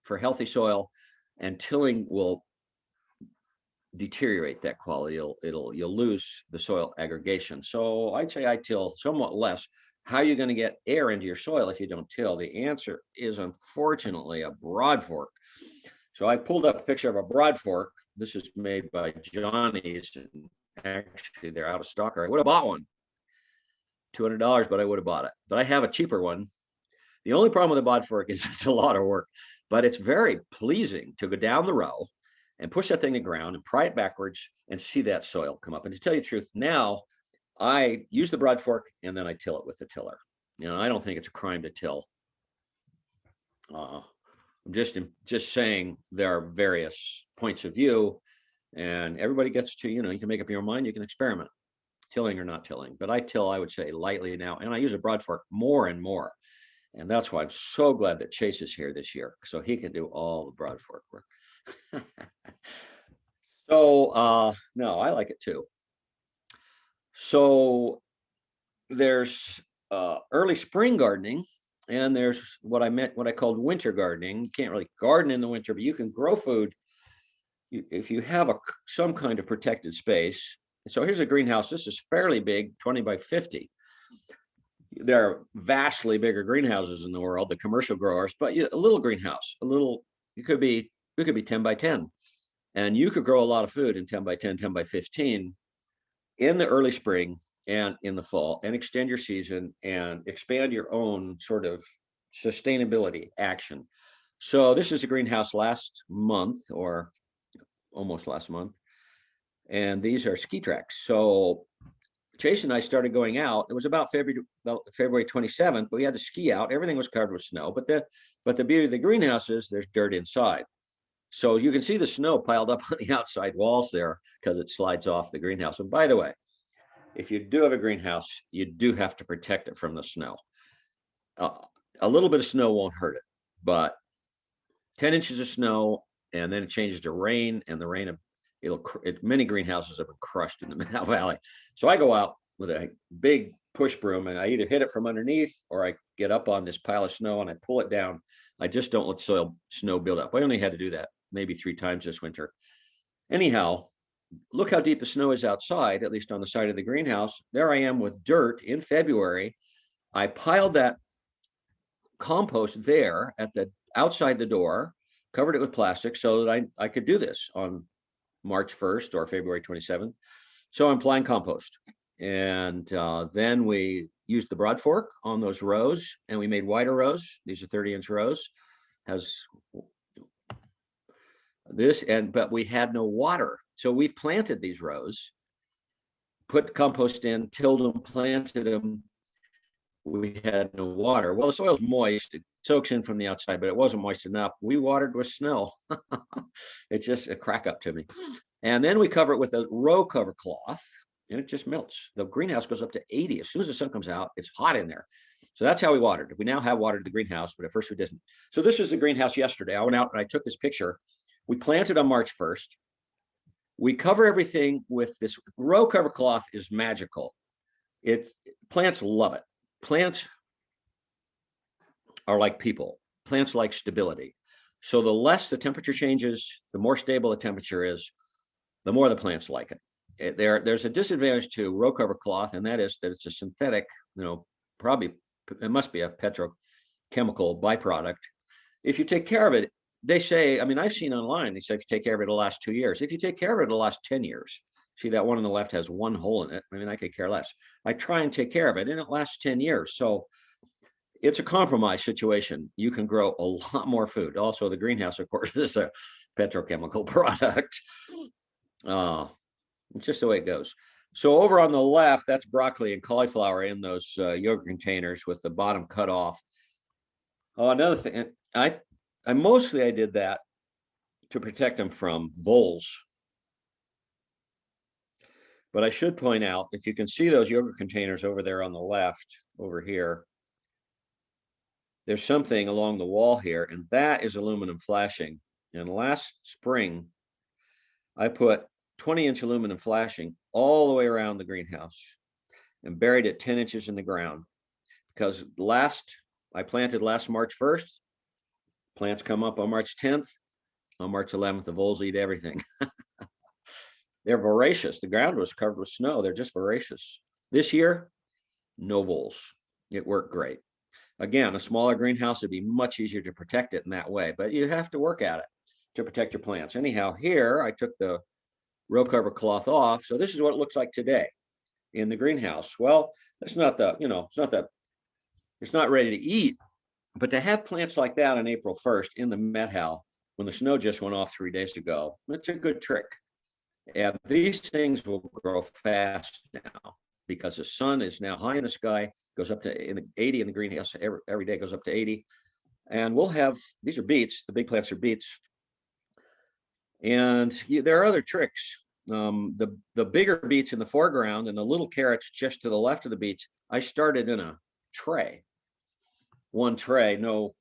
for healthy soil, and tilling will deteriorate that quality. You'll lose the soil aggregation. So I'd say I till somewhat less. How are you going to get air into your soil if you don't till? The answer is unfortunately a broad fork. So I pulled up a picture of a broad fork. This is made by Johnny's, and actually they're out of stock. I would have bought one, $200, but I would have bought it. But I have a cheaper one. The only problem with a broad fork is it's a lot of work, but it's very pleasing to go down the row and push that thing to the ground and pry it backwards and see that soil come up. And to tell you the truth, now I use the broad fork and then I till it with the tiller. I don't think it's a crime to till. I'm just saying there are various points of view, and everybody gets to, you can make up your mind, you can experiment, tilling or not tilling. But I till, I would say, lightly now, and I use a broad fork more and more. And that's why I'm so glad that Chase is here this year, so he can do all the broad fork work. So no, I like it too. So there's early spring gardening, and there's what I called winter gardening. You can't really garden in the winter, but you can grow food if you have some kind of protected space. So here's a greenhouse. This is fairly big, 20 by 50. There are vastly bigger greenhouses in the world, the commercial growers, but a little greenhouse, it could be 10 by 10. And you could grow a lot of food in 10 by 10, 10 by 15 in the early spring and in the fall, and extend your season and expand your own sort of sustainability action. So this is a greenhouse last month, or almost last month. And these are ski tracks. So Chase and I started going out. It was about February 27th, but we had to ski out. Everything was covered with snow, but the beauty of the greenhouse is there's dirt inside. So you can see the snow piled up on the outside walls there because it slides off the greenhouse. And by the way, if you do have a greenhouse, you do have to protect it from the snow. A little bit of snow won't hurt it, but 10 inches of snow, and then it changes to rain, and the rain, many greenhouses have been crushed in the Methow Valley. So I go out with a big push broom, and I either hit it from underneath, or I get up on this pile of snow and I pull it down. I just don't let snow build up. I only had to do that maybe 3 times this winter. Anyhow, look how deep the snow is outside, at least on the side of the greenhouse. There I am with dirt in February. I piled that compost there outside the door, covered it with plastic so that I could do this on March 1st or February 27th. So I'm applying compost. And then we used the broad fork on those rows, and we made wider rows. These are 30-inch rows. But we had no water. So we've planted these rows, put the compost in, tilled them, planted them. We had no water. Well, the soil's moist. It soaks in from the outside, but it wasn't moist enough. We watered with snow. It's just a crack up to me. And then we cover it with a row cover cloth, and it just melts. The greenhouse goes up to 80. As soon as the sun comes out, it's hot in there. So that's how we watered. We now have watered the greenhouse, but at first we didn't. So this is the greenhouse yesterday. I went out and I took this picture. We planted on March 1st. We cover everything with this row cover cloth. Is magical. Plants love it. Plants are like people. Plants like stability. So the less the temperature changes, the more stable the temperature is, the more the plants like it. There's a disadvantage to row cover cloth, and that is that it's a synthetic, probably it must be a petrochemical byproduct. If you take care of it, they say, I've seen online, they say if you take care of it, it'll last 2 years. If you take care of it, it'll last 10 years. See, that one on the left has 1 hole in it. I could care less. I try and take care of it, and it lasts 10 years. So it's a compromise situation. You can grow a lot more food. Also, the greenhouse, of course, is a petrochemical product. It's just the way it goes. So over on the left, that's broccoli and cauliflower in those yogurt containers with the bottom cut off. Oh, another thing, I did that to protect them from voles. But I should point out, if you can see those yogurt containers over there on the left, over here, there's something along the wall here, and that is aluminum flashing. And last spring, I put 20-inch aluminum flashing all the way around the greenhouse and buried it 10 inches in the ground, because I planted last March 1st. Plants come up on March 10th. On March 11th, the voles eat everything. They're voracious. The ground was covered with snow. They're just voracious. This year, no voles. It worked great. Again, a smaller greenhouse would be much easier to protect it in that way, but you have to work at it to protect your plants. Anyhow, here I took the row cover cloth off. So this is what it looks like today in the greenhouse. Well, it's not it's not ready to eat, but to have plants like that on April 1st in the Methow, when the snow just went off 3 days ago, it's a good trick. And these things will grow fast now because the sun is now high in the sky, goes up to 80 in the greenhouse. Every day goes up to 80. And we'll have, these are beets. The big plants are beets. And there are other tricks. The bigger beets in the foreground and the little carrots just to the left of the beets, I started in a tray. One tray, no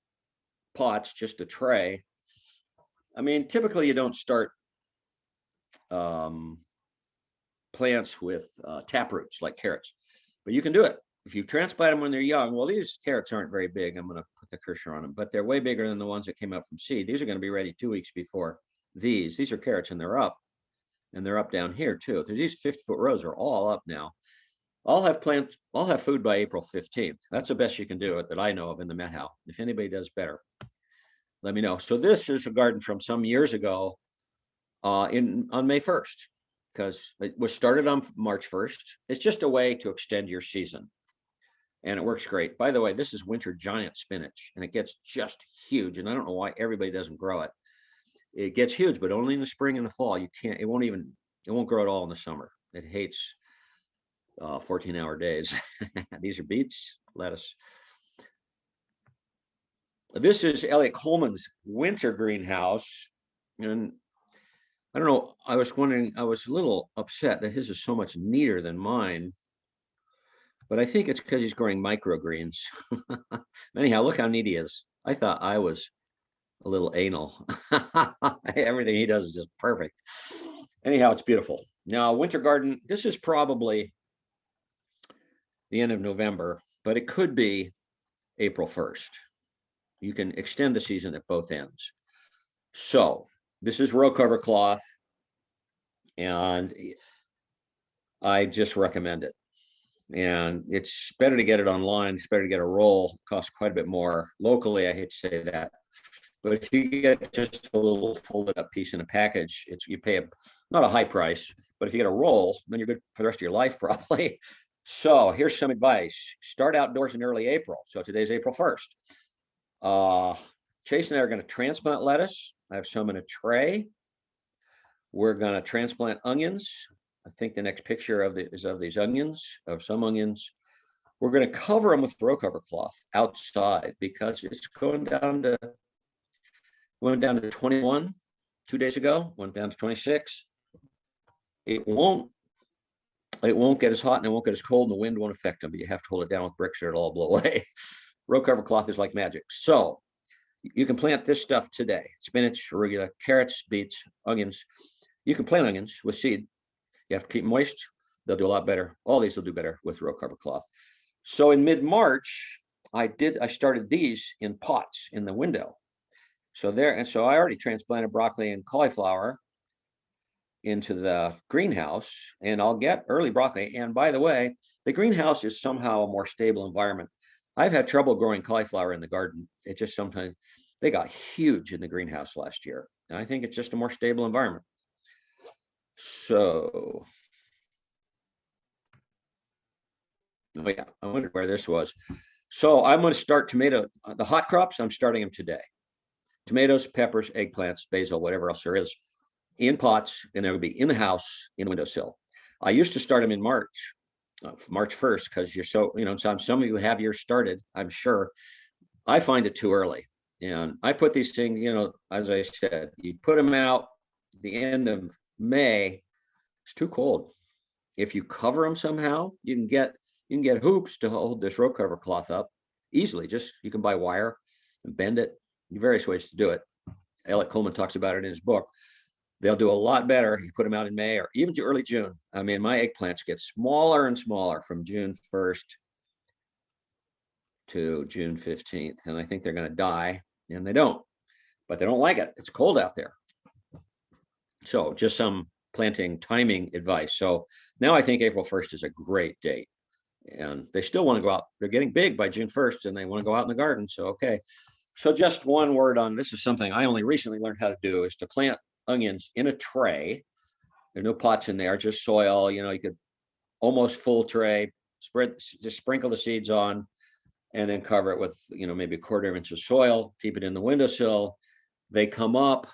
pots, just a tray. I mean, typically you don't start plants with tap roots like carrots, but you can do it if you transplant them when they're young. Well, these carrots aren't very big. I'm going to put the cursor on them, but they're way bigger than the ones that came out from seed. These are going to be ready 2 weeks before these. These are carrots, and they're up down here too. These 50-foot rows are all up now. I'll have food by April 15th. That's the best you can do it that I know of in the Methow. If anybody does better, let me know. So this is a garden from some years ago on May 1st, because it was started on March 1st. It's just a way to extend your season. And it works great. By the way, this is winter giant spinach, and it gets just huge. And I don't know why everybody doesn't grow it. It gets huge, but only in the spring and the fall. It won't grow at all in the summer. It hates 14-hour days. These are beets, lettuce. This is Elliot Coleman's winter greenhouse. And I don't know, I was a little upset that his is so much neater than mine, but I think it's because he's growing microgreens. Anyhow, look how neat he is. I thought I was a little anal. Everything he does is just perfect. Anyhow, it's beautiful. Now, winter garden, this is probably the end of November, but it could be April 1st. You can extend the season at both ends. So this is row cover cloth, and I just recommend it. And it's better to get it online. It's better to get a roll. It costs quite a bit more. Locally, I hate to say that, but if you get just a little folded up piece in a package, you pay not a high price, but if you get a roll, then you're good for the rest of your life, probably. So here's some advice. Start outdoors in early April. So today's April 1st. Chase and I are going to transplant lettuce. I have some in a tray. We're going to transplant onions. I think the next picture is of these onions, of some onions. We're going to cover them with row cover cloth outside because it's going down to 21 2 days ago, went down to 26. It won't get as hot and it won't get as cold, and the wind won't affect them, but you have to hold it down with bricks or it'll all blow away. Row cover cloth is like magic. So you can plant this stuff today: spinach, arugula, carrots, beets, onions. You can plant onions with seed. You have to keep them moist. They'll do a lot better. All these will do better with row cover cloth. So in mid-March, I started these in pots in the window. So I already transplanted broccoli and cauliflower into the greenhouse, and I'll get early broccoli. And by the way, the greenhouse is somehow a more stable environment. I've had trouble growing cauliflower in the garden. It just sometimes, they got huge in the greenhouse last year. And I think it's just a more stable environment. So, oh yeah, I wondered where this was. So I'm going to start the hot crops. I'm starting them today. Tomatoes, peppers, eggplants, basil, whatever else there is, in pots, and they'll be in the house, in the windowsill. I used to start them in March 1st, because you're so, some of you have yours started, I'm sure. I find it too early. And I put these things, as I said, you put them out the end of May, it's too cold. If you cover them somehow, you can get hoops to hold this row cover cloth up easily. Just you can buy wire and bend it. Various ways to do it. Elliot Coleman talks about it in his book. They'll do a lot better. You put them out in May or even to early June. I mean, my eggplants get smaller and smaller from June 1st to June 15th. And I think they're going to die, and they don't, but they don't like it. It's cold out there. So just some planting timing advice. So now I think April 1st is a great date, and they still want to go out. They're getting big by June 1st and they want to go out in the garden. So, okay. So just one word on this is something I only recently learned how to do, is to plant onions in a tray. There's no pots in there, just soil. You know, you could almost full tray, just sprinkle the seeds on, and then cover it with, you know, maybe a quarter inch of soil, keep it in the windowsill. They come up.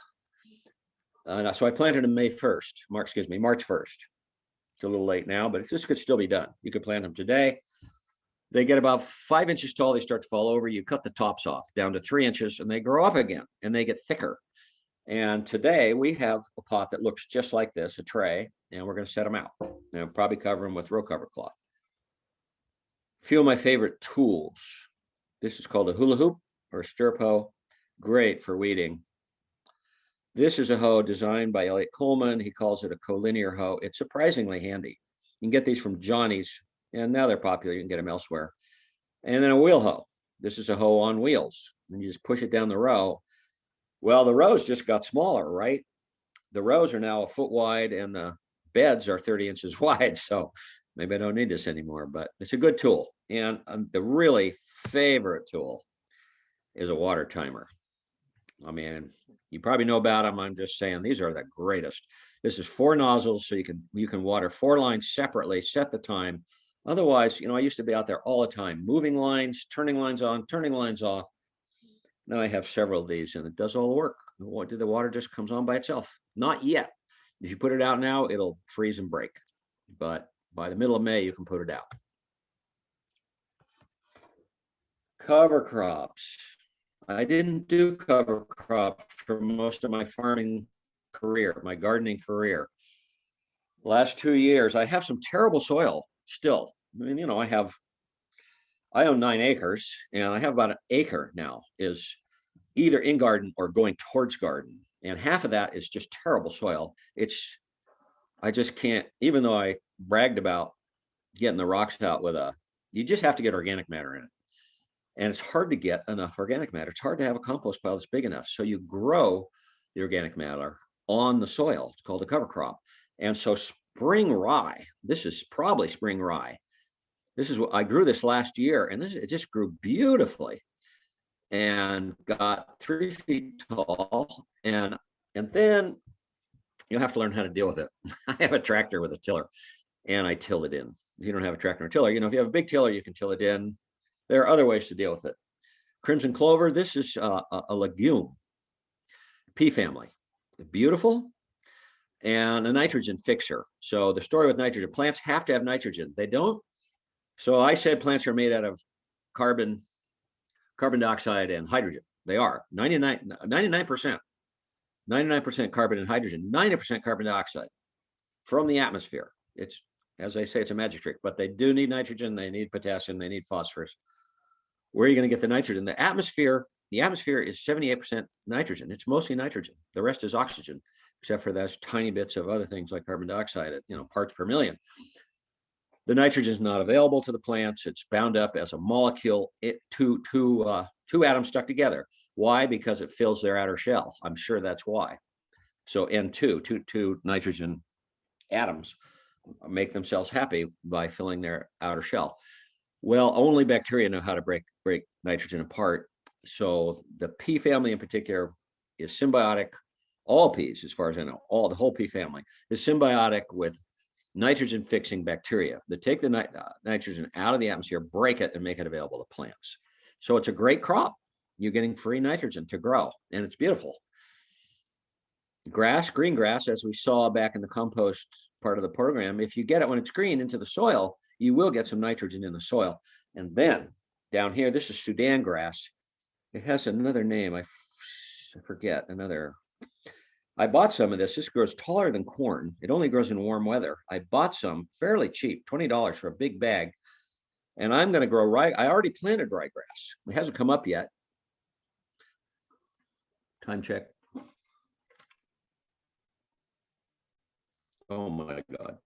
So I planted them March 1st. It's a little late now, but this could still be done. You could plant them today. They get about 5 inches tall. They start to fall over. You cut the tops off down to 3 inches, and they grow up again, and they get thicker. And today we have a pot that looks just like this, a tray, and we're going to set them out and probably cover them with row cover cloth. A few of my favorite tools. This is called a hula hoop or a stirrup hoe. Great for weeding. This is a hoe designed by Elliot Coleman. He calls it a collinear hoe. It's surprisingly handy. You can get these from Johnny's, and now they're popular. You can get them elsewhere. And then a wheel hoe. This is a hoe on wheels, and you just push it down the row. Well, the rows just got smaller, right? The rows are now a foot wide, and the beds are 30 inches wide. So maybe I don't need this anymore, but it's a good tool. And the really favorite tool is a water timer. I mean, you probably know about them. I'm just saying these are the greatest. This is 4 nozzles, so you can water 4 lines separately, set the time. Otherwise, you know, I used to be out there all the time, moving lines, turning lines on, turning lines off. Now I have several of these, and it does all the work. The water just comes on by itself. Not yet. If you put it out now, it'll freeze and break. But by the middle of May, you can put it out. Cover crops. I didn't do cover crops for most of my farming career, my gardening career. Last 2 years, I have some terrible soil still. I mean, you know, I own 9 acres, and I have about an acre now is either in garden or going towards garden. And half of that is just terrible soil. I just can't, even though I bragged about getting the rocks out you just have to get organic matter in it. And it's hard to get enough organic matter. It's hard to have a compost pile that's big enough. So you grow the organic matter on the soil. It's called a cover crop. And so spring rye, this is probably spring rye. This is what I grew this last year, and it just grew beautifully and got 3 feet tall. And then you'll have to learn how to deal with it. I have a tractor with a tiller, and I till it in. If you don't have a tractor or tiller, you know, if you have a big tiller, you can till it in. There are other ways to deal with it. Crimson clover, this is a legume, pea family. Beautiful, and a nitrogen fixer. So the story with nitrogen, plants have to have nitrogen. They don't. So I said plants are made out of carbon dioxide and hydrogen. They are 99% carbon and hydrogen, 90% carbon dioxide from the atmosphere. It's, as I say, it's a magic trick, but they do need nitrogen. They need potassium. They need phosphorus. Where are you going to get the nitrogen? The atmosphere is 78% nitrogen. It's mostly nitrogen. The rest is oxygen, except for those tiny bits of other things like carbon dioxide at, you know, parts per million. The nitrogen is not available to the plants. It's bound up as a molecule, two atoms stuck together. Why? Because it fills their outer shell. I'm sure that's why. So N2, two nitrogen atoms make themselves happy by filling their outer shell. Well, only bacteria know how to break nitrogen apart. So the pea family in particular is symbiotic. All peas, as far as I know, the whole pea family is symbiotic with nitrogen fixing bacteria that take the nitrogen out of the atmosphere, break it, and make it available to plants. So it's a great crop. You're getting free nitrogen to grow, and it's beautiful. Grass, green grass, as we saw back in the compost part of the program, if you get it when it's green into the soil, you will get some nitrogen in the soil. And then down here, this is Sudan grass. It has another name. I forget I bought some of this. This grows taller than corn. It only grows in warm weather. I bought some fairly cheap, $20 for a big bag. And I'm going to grow I already planted ryegrass. It hasn't come up yet. Time check. Oh my God.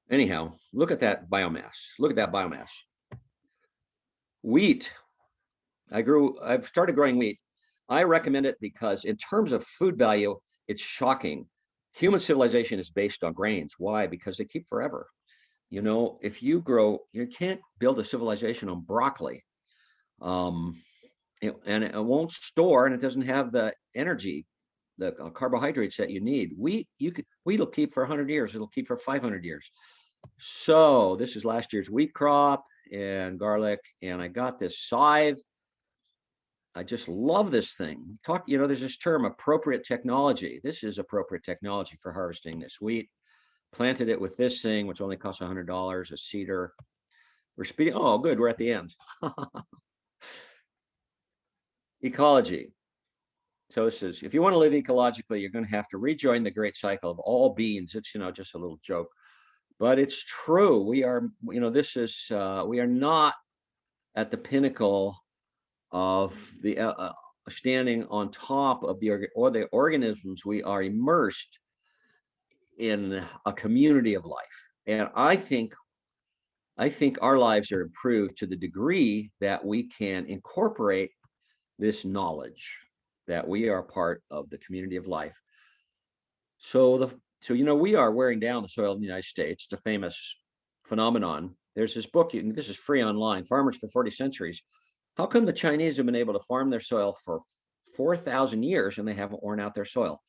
Anyhow, look at that biomass. Look at that biomass. Wheat. I've started growing wheat. I recommend it because in terms of food value, it's shocking. Human civilization is based on grains. Why? Because they keep forever. You know, if you can't build a civilization on broccoli. And it won't store, and it doesn't have the energy, the carbohydrates that you need. Wheat will keep for 100 years. It'll keep for 500 years. So this is last year's wheat crop and garlic, and I got this scythe. I just love this thing. There's this term, appropriate technology. This is appropriate technology for harvesting this wheat. Planted it with this thing, which only costs $100, a cedar. We're speeding. Oh, good. We're at the end. Ecology. So this is, if you want to live ecologically, you're going to have to rejoin the great cycle of all beings. It's, just a little joke, but it's true. We are, we are not at the pinnacle of the standing on top of the organisms. We are immersed in a community of life. And I think our lives are improved to the degree that we can incorporate this knowledge that we are part of the community of life. So we are wearing down the soil in the United States, the famous phenomenon. There's this book, this is free online, Farmers for 40 Centuries. How come the Chinese have been able to farm their soil for 4,000 years and they haven't worn out their soil?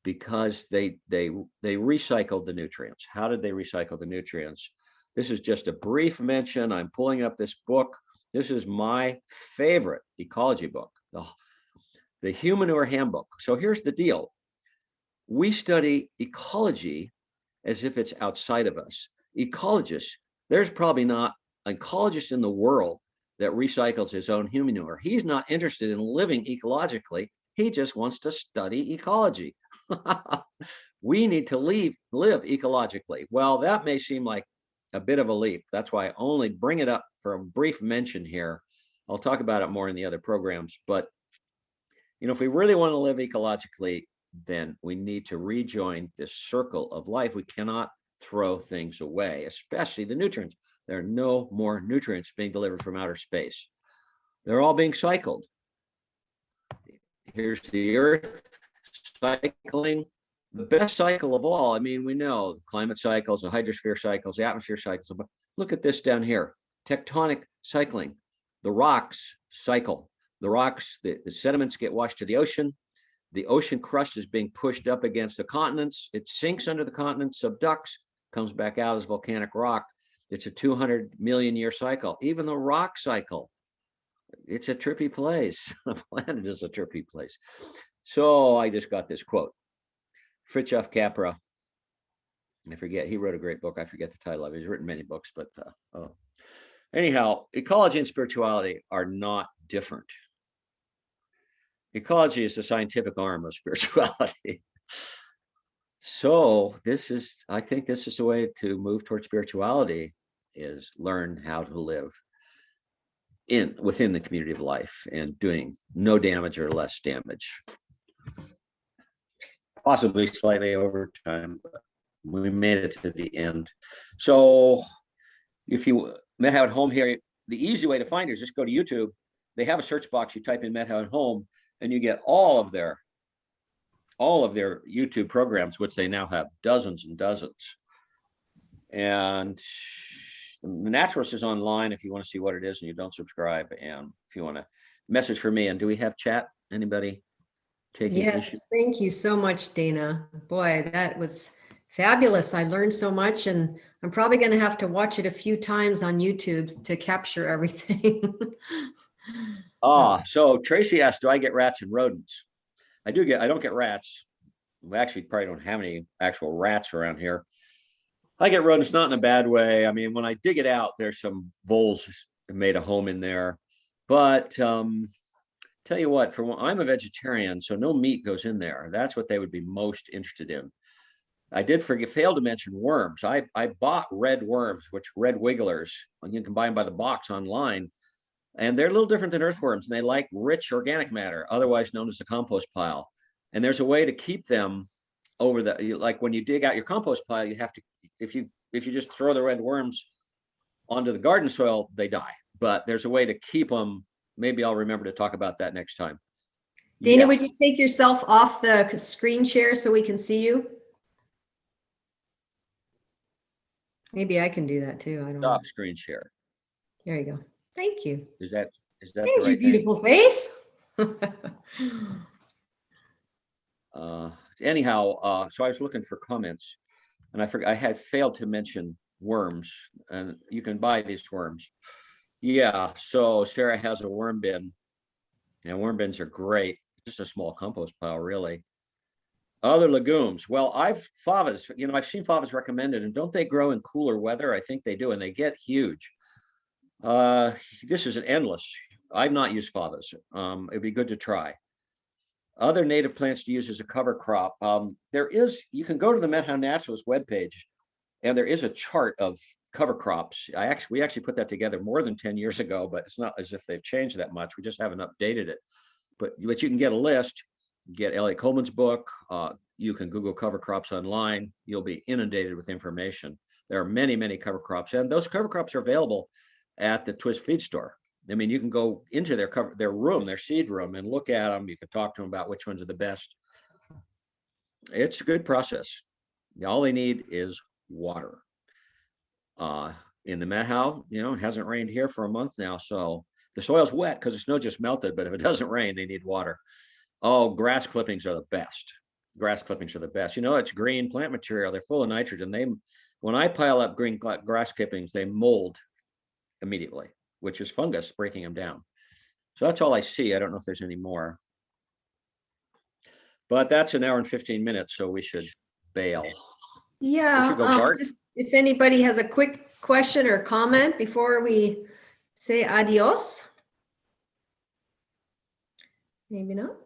Because they recycled the nutrients. How did they recycle the nutrients? This is just a brief mention. I'm pulling up this book. This is my favorite ecology book, the Humanure Handbook. So here's the deal. We study ecology as if it's outside of us. Ecologists, there's probably not an ecologist in the world that recycles his own humanure. He's not interested in living ecologically. He just wants to study ecology. We need to live ecologically. Well, that may seem like a bit of a leap. That's why I only bring it up for a brief mention here. I'll talk about it more in the other programs. But, if we really want to live ecologically, then we need to rejoin this circle of life. We cannot throw things away, especially the nutrients. There are no more nutrients being delivered from outer space. They're all being cycled. Here's the Earth cycling, the best cycle of all. We know the climate cycles, the hydrosphere cycles, the atmosphere cycles. But look at this down here, tectonic cycling. The rocks cycle. The rocks, the sediments get washed to the ocean. The ocean crust is being pushed up against the continents. It sinks under the continents, subducts, comes back out as volcanic rock. It's a 200 million year cycle. Even the rock cycle, it's a trippy place. The planet is a trippy place. So I just got this quote. Fritjof Capra, I forget, he wrote a great book. I forget the title of it. He's written many books, but anyhow, ecology and spirituality are not different. Ecology is the scientific arm of spirituality. So I think this is the way to move towards spirituality, is learn how to live within the community of life and doing no damage or less damage. Possibly slightly over time, but we made it to the end. So if you Methow at Home here, the easy way to find it is just go to YouTube. They have a search box. You type in Methow at Home, and you get all of their YouTube programs, which they now have dozens and dozens. And the Naturalist is online if you want to see what it is and you don't subscribe. And if you want to message for me. And do we have chat? Anybody taking Yes, issue? thank you so much, Dana. Boy, that was fabulous. I learned so much, and I'm probably going to have to watch it a few times on YouTube to capture everything. So Tracy asked, do I get rats and rodents? I don't get rats. We actually probably don't have any actual rats around here. I get rodents, not in a bad way. When I dig it out, there's some voles made a home in there. But tell you what, I'm a vegetarian, so no meat goes in there. That's what they would be most interested in. I did fail to mention worms. I bought red worms, which red wigglers, and you can buy them by the box online. And they're a little different than earthworms, and they like rich organic matter, otherwise known as the compost pile. And there's a way to keep them over like when you dig out your compost pile, you have to, if you just throw the red worms onto the garden soil, they die. But there's a way to keep them. Maybe I'll remember to talk about that next time. Dana, Yeah. would you take yourself off the screen share so we can see you? Maybe I can do that too. I don't know. Stop screen share. There you go. Thank you. Is that There's the your right thing? beautiful face. Anyhow, so I was looking for comments, and I forgot I had failed to mention worms, and you can buy these worms. Yeah, so Sarah has a worm bin, and worm bins are great. Just a small compost pile, really. Other legumes. Well, favas, I've seen favas recommended, and don't they grow in cooler weather? I think they do, and they get huge. This is an endless. I've not used favas. It'd be good to try. Other native plants to use as a cover crop. You can go to the Methow Naturalist webpage, and there is a chart of cover crops. We actually put that together more than 10 years ago, but it's not as if they've changed that much. We just haven't updated it. But you can get a list, get Elliot Coleman's book. You can Google cover crops online. You'll be inundated with information. There are many, many cover crops, and those cover crops are available at the Twist Feed Store. I mean, you can go into their seed room, and look at them. You can talk to them about which ones are the best. It's a good process. All they need is water. In the Methow, it hasn't rained here for a month now, so the soil's wet because the snow just melted, but if it doesn't rain, they need water. Oh, grass clippings are the best. Grass clippings are the best. It's green plant material. They're full of nitrogen. When I pile up green grass clippings, they mold immediately, which is fungus breaking them down. So that's all I see. I don't know if there's any more. But that's an hour and 15 minutes, so we should bail. Yeah. We should go garden. Just if anybody has a quick question or comment before we say adios. Maybe not.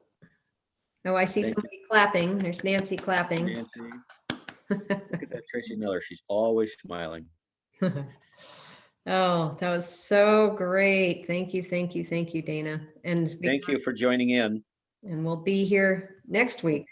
Oh, I see somebody clapping. There's Nancy clapping. Nancy. Look at that Tracy Miller. She's always smiling. Oh, that was so great. Thank you, Dana. And thank you for joining in. And we'll be here next week.